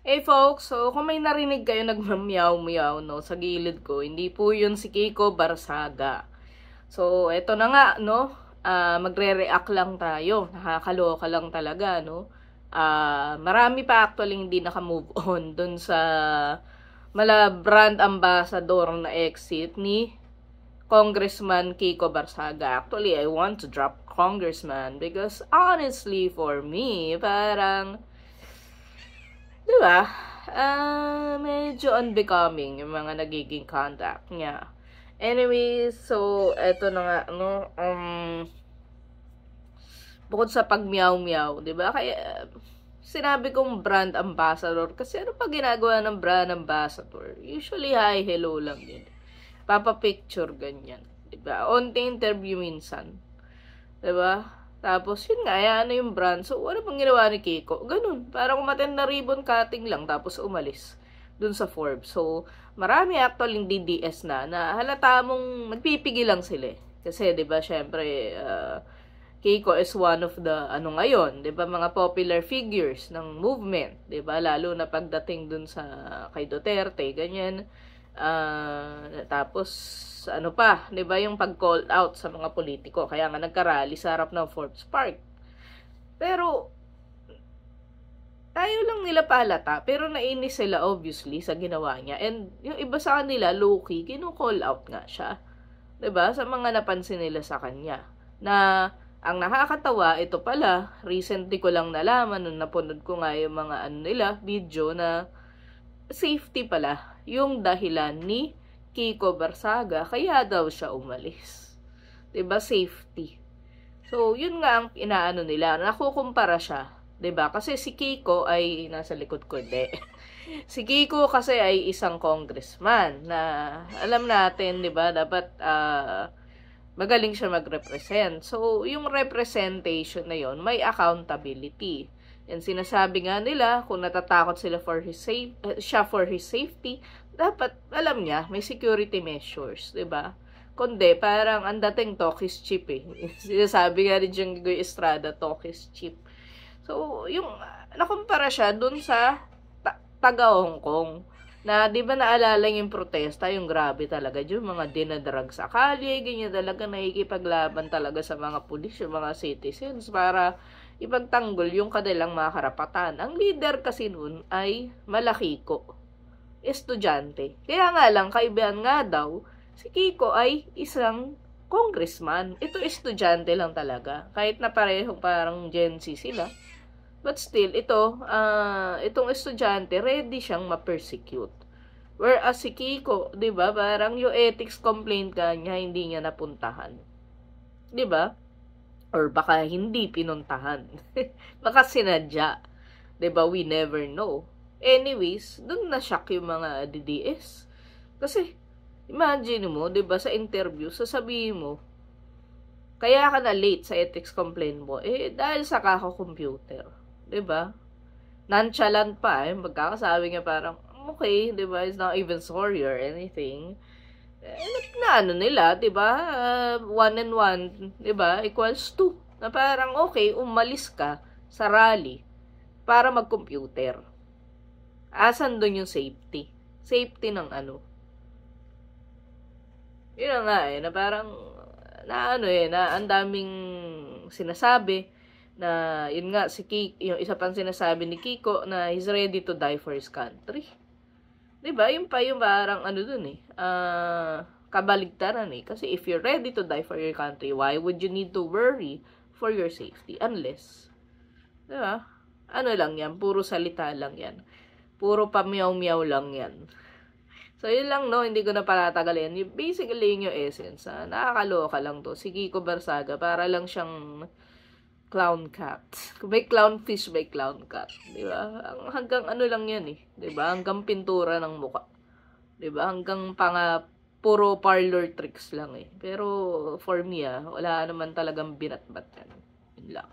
Hey folks, so kung may narinig kayo nagmamiyaw-miyaw no, sa gilid ko, hindi po yun si Kiko Barsaga. So, eto na nga, no, magre-react lang tayo. Nakakaloka lang talaga, no. Marami pa actually hindi naka-move on dun sa mala brand ambassador na exit ni Congressman Kiko Barsaga. Actually, I want to drop Congressman because honestly for me, parang di ba? Medyo unbecoming yung mga nagiging contact niya. Anyways, so, eto na nga, no, bukod sa pag-meow-meow, di ba? Kaya, sinabi kong brand ambassador, kasi ano pa ginagawa ng brand ambassador? Usually, hi, hello lang din. Papa-picture, ganyan. Di ba? Onti interview minsan. Di ba? Tapos, yun nga, yan na yung brand. So, ano pang ginawa ni Kiko? Ganun. Parang umattend na ribbon cutting lang, tapos umalis dun sa Forbes. So, marami actually DDS na halata mong magpipigil lang sila. Kasi, di ba, syempre, Kiko is one of the, ngayon, di ba, mga popular figures ng movement. Di ba? Lalo na pagdating dun sa kay Duterte, ganyan. Tapos, ano pa, 'di ba, yung pag-call out sa mga politiko, kaya nga nagka-rally sa harap ng Forbes Park. Pero tayo lang nila palata, pero nainis sila obviously sa ginawa niya. And yung iba sa kanila, low-key, kino-call out nga siya. 'Di ba? Sa mga napansin nila sa kanya. Na ang nakakatawa, ito pala, recently ko lang nalaman nung napanood ko nga yung mga video na safety pala yung dahilan ni Kiko Barsaga, kaya daw siya umalis. 'Di ba, safety. So, yun nga ang inaano nila, nakukumpara siya, 'di ba? Kasi si Kiko ay nasa likod ko, hindi. Si Kiko kasi ay isang congressman na alam natin, 'di ba, dapat magaling siya mag-represent. So, yung representation na yon, may accountability. And sinasabi nga nila, kung natatakot sila siya for his safety, dapat, alam niya, may security measures, 'di ba? Kundi, parang ang dating talk is cheap eh. Sinasabi nga ni Junggoy Estrada, talk is cheap. So, yung, nakumpara siya dun sa taga-Hong Kong. Na, di ba naalala yung protesta, yung grabe talaga, yung mga dinadrag sa kalye, ganyan talaga, nakikipaglaban talaga sa mga pulis, yung mga citizens, para ipagtanggol yung kanilang mga karapatan. Ang leader kasi nun ay malaki ko, estudyante. Kaya nga lang, kaibigan nga daw, si Kiko ay isang congressman. Ito estudyante lang talaga. Kahit na parehong parang Gen Z sila. But still, itong estudyante, ready siyang ma-persecute. Whereas si Kiko, di ba, parang yung ethics complaint niya, hindi niya napuntahan. Di ba? Or baka hindi pinuntahan. Baka sinadya. Di ba? We never know. Anyways, dun na-shock yung mga DDS. Kasi, imagine mo, di ba, sa interview, sasabihin mo, kaya ka na late sa ethics complaint mo, dahil sa kaka-computer. 'Di ba? Nonchalant pa magkakasabi nga parang okay, 'di ba? It's not even sorry or anything. Na ano nila, 'di ba? 1 and 1, 'di ba? Equals 2. Na parang okay, umalis ka sa rally para mag-computer. Asan doon yung safety? Safety ng ano? Yun nga na parang na ang daming sinasabi na yun nga si Kiko, yung isa pang sinasabi ni Kiko na he's ready to die for his country. 'Di ba? Yung pa yung parang dun kabaligtaran kasi if you're ready to die for your country, why would you need to worry for your safety? Unless, 'di ba? Lang yan, puro salita lang yan. Puro pamiyaw-miyaw lang yan. So, yun lang, no? Hindi ko na palatagalin. Basically, yung essence, nakakaloka lang to. Si Kiko Barsaga, para lang siyang clown cat. Kung may clownfish, may clown cat. Diba? Hanggang lang yan Diba? Hanggang pintura ng muka. Diba? Hanggang puro parlor tricks lang Pero, for me wala naman talagang binatbat yan. Yun lang.